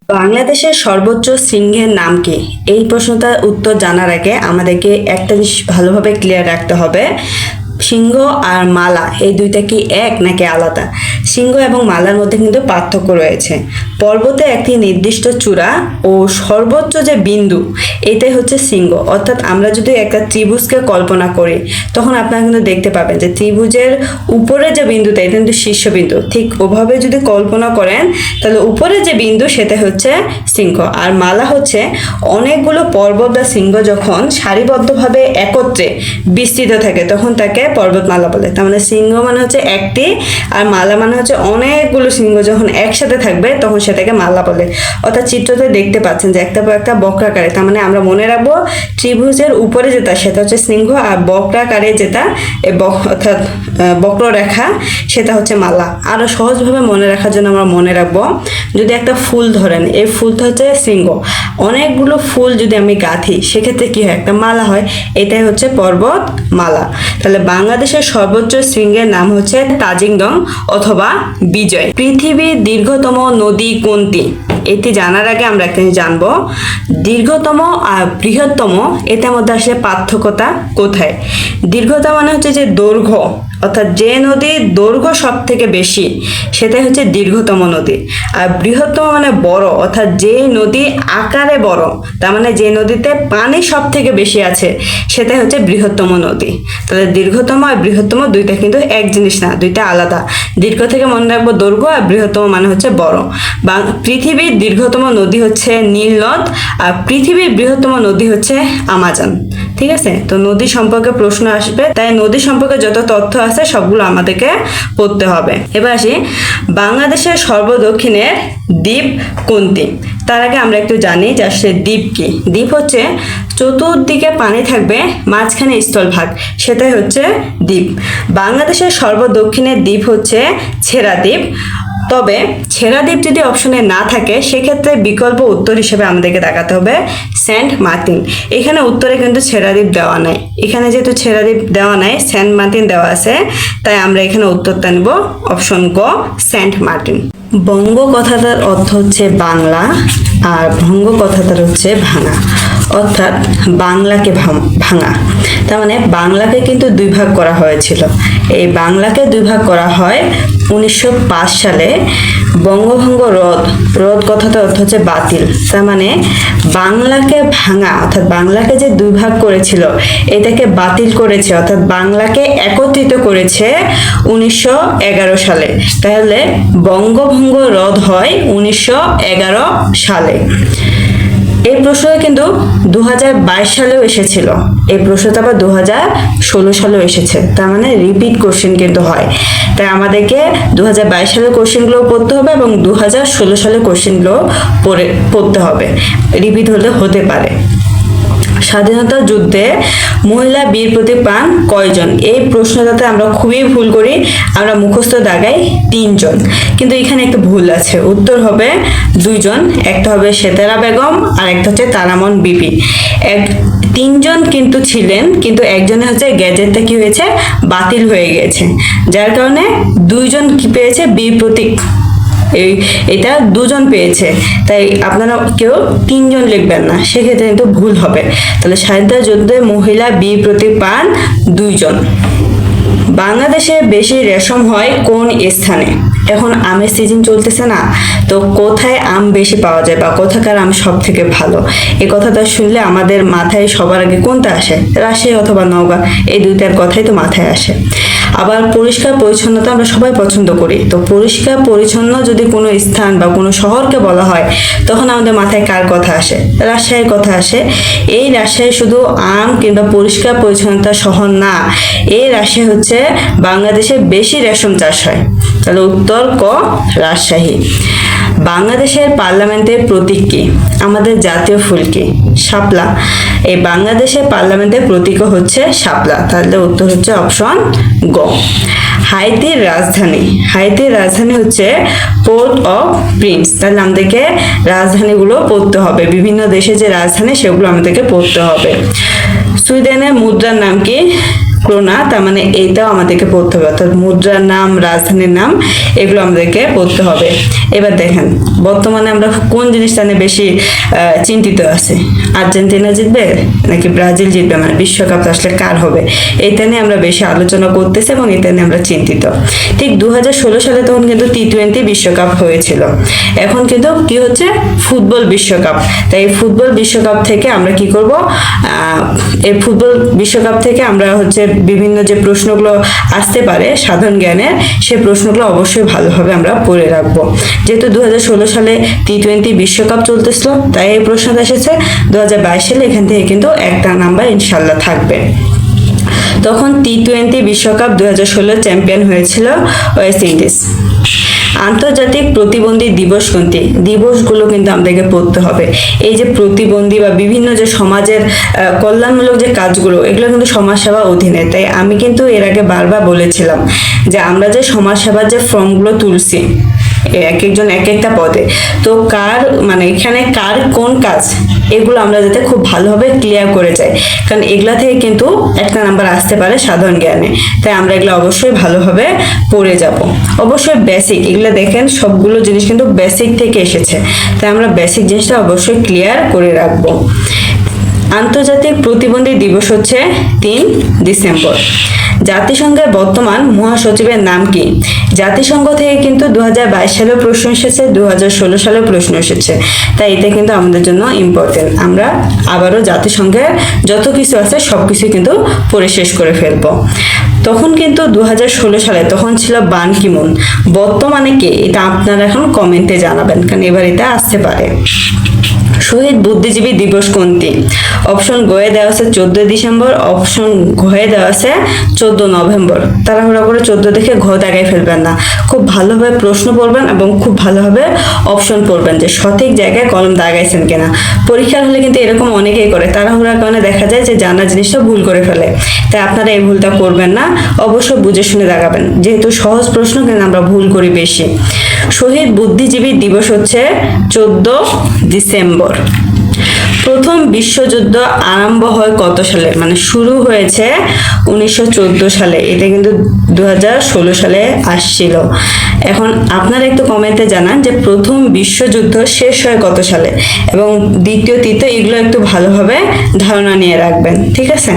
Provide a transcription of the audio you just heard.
বাংলাদেশের সর্বোচ্চ সিংহের নাম কি? এই প্রশ্নটার উত্তর জানার আগে আমাদেরকে একটা জিনিস ভালোভাবে ক্লিয়ার রাখতে হবে। সিংহ আর মালা এই দুইটা কি এক নাকি আলাদা? সিংহ এবং মালার মধ্যে কিন্তু পার্থক্য রয়েছে। পর্বতে একটি নির্দিষ্ট চূড়া ও সর্বোচ্চ যে বিন্দু এটাই হচ্ছে সিংহ। অর্থাৎ আমরা যদি একটা ত্রিভুজকে কল্পনা করি তখন আপনারা কিন্তু দেখতে পাবেন যে ত্রিভুজের উপরে যে বিন্দুটা এটা কিন্তু শীর্ষবিন্দু। ঠিক ওভাবে যদি কল্পনা করেন তাহলে উপরে যে বিন্দু সেটা হচ্ছে সিংহ। আর মালা হচ্ছে অনেকগুলো পর্বত বা সিংহ যখন সারিবদ্ধভাবে একত্রে বিস্তৃত থাকে তখন তাকে পর্বতমালা বলে। তার মানে সিংহ মানে হচ্ছে একটি আর মালা মানে হচ্ছে অনেকগুলো সিংহ যখন একসাথে থাকবে তখন সেটাকে মালা বলে। অর্থাৎ চিত্রতে দেখতে পাচ্ছেন যে একটা পর একটা বক্রাকারে, তার মানে আমরা মনে রাখবো ত্রিভুজের উপরে যেটা সেটা হচ্ছে সিংহ আর বক্রাকারে যেটা অর্থাৎ বক্ররেখা সেটা হচ্ছে মালা। আরো সহজভাবে মনে রাখার জন্য আমরা মনে রাখবো যদি একটা ফুল ধরেন, এই ফুলটা হচ্ছে সিংহ, অনেকগুলো ফুল যদি আমি গাঁথি সেক্ষেত্রে কি হয়? একটা মালা হয়। এটাই হচ্ছে পর্বত মালা। তাহলে বাংলাদেশের সর্বোচ্চ শৃঙ্গের নাম হচ্ছে তাজিংডং অথবা বিজয়। পৃথিবীর দীর্ঘতম নদী কোনটি? এটি জানার আগে আমরা একটা জানবো দীর্ঘতম আর বৃহত্তম এটার মধ্যে আসলে পার্থক্যটা কোথায়। দীর্ঘতা মানে হচ্ছে যে দৈর্ঘ্য, অর্থাৎ যে নদীর দৈর্ঘ্য সব থেকে বেশি সেটাই হচ্ছে দীর্ঘতম নদী। আর বৃহত্তম মানে বড়, অর্থাৎ যে নদী আকারে বড়, তার মানে যে নদীতে পানি সব থেকে বেশি আছে সেটাই হচ্ছে বৃহত্তম নদী। তাহলে দীর্ঘতম আর বৃহত্তম দুইটা কিন্তু এক জিনিস না, দুইটা আলাদা। দীর্ঘ থেকে মনে রাখবো দৈর্ঘ্য, আর বৃহত্তম মানে হচ্ছে বড়। পৃথিবীর দীর্ঘতম নদী হচ্ছে নীল নদ আর পৃথিবীর বৃহত্তম নদী হচ্ছে আমাজন। ঠিক আছে, তো নদী সম্পর্কে প্রশ্ন আসবে, তাই নদী সম্পর্কে যত তথ্য আছে সবগুলো আমাদেরকে পড়তে হবে। এবার আসি বাংলাদেশের সর্বদক্ষিণের দ্বীপ কোনটি? তার আগে আমরা একটু জানি যে আসলে দ্বীপ কি। দ্বীপ হচ্ছে চতুর্দিকে পানি থাকবে, মাঝখানে স্থলভাগ, সেটাই হচ্ছে দ্বীপ। বাংলাদেশের সর্বদক্ষিণের দ্বীপ হচ্ছে ছেড়া দ্বীপ। তবে ছেড়া দ্বীপ যদি অপশনে না থাকে সেক্ষেত্রে বিকল্প উত্তর হিসেবে আমাদেরকে দেখাতে হবে সেন্ট মার্টিন। এখানে উত্তরে কিন্তু ছেড়া দ্বীপ দেওয়া নাই, এখানে যেহেতু ছেড়া দ্বীপ দেওয়া নাই সেন্ট মার্টিন দেওয়া আছে, তাই আমরা এখানে উত্তরটা নেব অপশন গ সেন্ট মার্টিন। বঙ্গ কথাটার অর্থ হচ্ছে বাংলা আর ভঙ্গ কথাটার হচ্ছে ভাঙা, অর্থাৎ বাংলাকে ভাঙা। তার মানে বাংলাকে কিন্তু দুই ভাগ করা হয়েছিল। এই বাংলাকে দুই ভাগ করা হয় 1905 সালে। বঙ্গভঙ্গ রদ, রদ কথাটার অর্থ হচ্ছে বাতিল। তার মানে বাংলাকে ভাঙা, অর্থাৎ বাংলাকে যে দুই ভাগ করেছিল এটাকে বাতিল করেছে, অর্থাৎ বাংলাকে একত্রিত করেছে 1911 সালে। তাহলে বঙ্গভঙ্গ রদ হয় 1911 সালে। এই প্রশ্নটা কিন্তু 2022 সালেও এসেছিল, এই প্রশ্নটা আবার 2016 সালেও এসেছে। তার মানে রিপিট কোশ্চেন কিন্তু হয়, তাই আমাদেরকে 2022 সালের কোশ্চেনগুলো পড়তে হবে এবং 2016 সালের কোশ্চেনগুলো পড়তে হবে, রিপিট হতে পারে। স্বাধীনতা যুদ্ধে মহিলা বীর প্রতীক পান কয়জন? এই প্রশ্নটাতে আমরা খুবই ভুল করি, আমরা মুখস্থ দাগাই 3 জন, কিন্তু এখানে একটা ভুল আছে, উত্তর হবে 2 জন। একটা হবে সেতারা বেগম আর একটা হচ্ছে তারামন বিবি। 3 জন কিন্তু ছিলেন, কিন্তু একজনে হচ্ছে গ্যাজেটটা কি হয়েছে বাতিল হয়ে গেছে, যার কারণে 2 জন কি পেয়েছে বীর প্রতীক, এটা 2 জন পেয়েছে। তাই আপনারা কেউ 3 জন লিখবেন না, সেক্ষেত্রে কিন্তু ভুল হবে। তাহলে স্বাধীনতা যুদ্ধে মহিলা বীর প্রতীক পান 2 জন। বাংলাদেশে বেশি রেশম হয় কোন স্থানে? এখন আমের সিজন চলতেছে না, তো কোথায় আম বেশি পাওয়া যায় বা কোথাকার আম সব থেকে ভালো, এই কথাটা শুনলে আমাদের মাথায় সবার আগে কোনটা আসে? রাজশাহী অথবা নওগাঁ, এই দুইটার কথাই তো মাথায় আসে। আবার পরিষ্কার পরিচ্ছন্নতা আমরা সবাই পছন্দ করি, তো পরিষ্কার পরিচ্ছন্ন যদি কোনো স্থান বা কোনো শহরকে বলা হয় তখন আমাদের মাথায় কার কথা আসে? রাজশাহীর কথা আসে। এই রাজশাহী শুধু আম কিংবা পরিষ্কার পরিচ্ছন্নতা শহর না, এই রাজশাহী হচ্ছে বাংলাদেশে বেশি রেশম চাষ হয়। তাহলে উত্তর ক রাজশাহী। বাংলাদেশের পার্লামেন্টের প্রতীক কি? আমাদের জাতীয় ফুল কি? শাপলা। এই বাংলাদেশের পার্লামেন্টের প্রতীক হচ্ছে শাপলা, তাহলে উত্তর হচ্ছে অপশন গ। হাইতির রাজধানী, হাইতির রাজধানী হচ্ছে পোর্ট অফ প্রিন্স। তাহলে আমাদেরকে রাজধানীগুলো পড়তে হবে, বিভিন্ন দেশের যে রাজধানী সেগুলো আমাদেরকে পড়তে হবে। সুইডেনের মুদ্রার নাম কি? না, তার মানে এইটাও আমাদেরকে পড়তে হবে, অর্থাৎ মুদ্রার নাম, রাজধানীর নাম, এগুলো আমাদেরকে পড়তে হবে। এবার দেখেন বর্তমানে আমরা কোন জিনিসটা নিয়ে বেশি চিন্তিত আছে, আর্জেন্টিনা জিতবে নাকি ব্রাজিল জিতবে, মানে বিশ্বকাপ আসলে কার হবে, এটা নিয়ে আমরা বেশি আলোচনা করতেছি এবং এটা নিয়ে আমরা চিন্তিত। ঠিক 2016 সালে তখন কিন্তু টি-20 বিশ্বকাপ হয়েছিল, এখন কিন্তু কি হচ্ছে ফুটবল বিশ্বকাপ। তাই এই ফুটবল বিশ্বকাপ থেকে আমরা কি করব, এই ফুটবল বিশ্বকাপ থেকে আমরা হচ্ছে বিভিন্ন যে প্রশ্নগুলো আসতে পারে সাধারণ জ্ঞানের, সেই প্রশ্নগুলো অবশ্যই ভালোভাবে আমরা পড়ে রাখবো। যেহেতু 2016 সালে টি-20 বিশ্বকাপ চলতেছিল, তাই এই প্রশ্নটা এসেছে। 2022 সালে এখান থেকে কিন্তু একটা নাম্বার ইনশাল্লাহ থাকবে। তখন টি-20 বিশ্বকাপ 2016 চ্যাম্পিয়ন হয়েছিল ওয়েস্ট ইন্ডিজ। আন্তর্জাতিক প্রতিবন্ধী দিবস কোনটি, দিবসগুলো কিন্তু আমাদেরকে পড়তে হবে। এই যে প্রতিবন্ধী বা বিভিন্ন যে সমাজের কল্যাণমূলক যে কাজগুলো, এগুলো কিন্তু সমাজসেবা অধীনে। তাই আমি কিন্তু এর আগে বারবার বলেছিলাম যে আমরা যে সমাজসেবার যে ফর্মগুলো তুলছি এক একজন এক একটা পদে, তো কার মানে এখানে কার কোন কাজ, এগুলো আমরা যাতে খুব ভালোভাবে ক্লিয়ার করে যাই, কারণ এগুলা থেকে কিন্তু একটা নাম্বার আসতে পারে সাধারণ জ্ঞানে। তাই আমরা এগুলো অবশ্যই ভালোভাবে পড়ে যাব। অবশ্যই বেসিক, এগুলো দেখেন সবগুলো জিনিস কিন্তু বেসিক থেকে এসেছে, তাই আমরা বেসিক জিনিসটা অবশ্যই ক্লিয়ার করে রাখবো। আন্তর্জাতিক প্রতিবন্ধী দিবস হচ্ছে 3 ডিসেম্বর। জাতিসংঘের বর্তমান মহাসচিবের নাম কি? জাতিসংঘ থেকে কিন্তু 2022 সালে প্রশ্ন এসেছে, 2016 সালে প্রশ্ন এসেছে, তাই এটা কিন্তু আমাদের জন্য ইম্পর্টেন্ট। আমরা আবারও জাতিসংঘের যত কিছু আছে সবকিছু কিন্তু পড়ে শেষ করে ফেলবো। তখন কিন্তু 2016 সালে তখন ছিল বান কি মুন, বর্তমানে কে, এটা আপনারা এখন কমেন্টে জানাবেন, কারণ এবার এটা আসতে পারে। শহীদ বুদ্ধিজীবী দিবস কোনটি? অপশন গয়ে দেওয়া আছে 14 ডিসেম্বর, অপশন ঘয়ে দেওয়া আছে 14 নভেম্বর। তাড়াহুড়া করে 14 দেখে ঘ দাগাই ফেলবেন না, খুব ভালোভাবে প্রশ্ন পড়বেন এবং খুব ভালোভাবে অপশন পড়বেন যে সঠিক জায়গায় কলম দাগাইছেন কিনা। পরীক্ষার হলে কিন্তু এরকম অনেকেই করে, তাড়াহুড়ার কারণে দেখা যায় যে জানা জিনিসটা ভুল করে ফেলে। তাই আপনারা এই ভুলটা করবেন না, অবশ্যই বুঝে শুনে দাগাবেন, যেহেতু সহজ প্রশ্ন কিন্তু আমরা ভুল করি বেশি। শহীদ বুদ্ধিজীবী দিবস হচ্ছে 14 ডিসেম্বর। প্রথম বিশ্বযুদ্ধ আরম্ভ হয় কত সালে, মানে শুরু হয়েছে 1914 সালে, এটা কিন্তু 2016 সালে আসছিল। এখন আপনারা একটু কমেন্টে জানান যে প্রথম বিশ্বযুদ্ধ শেষ হয় কত সালে, এবং দ্বিতীয় তৃতীয় এগুলো একটু ভালোভাবে ধারণা নিয়ে রাখবেন, ঠিক আছে।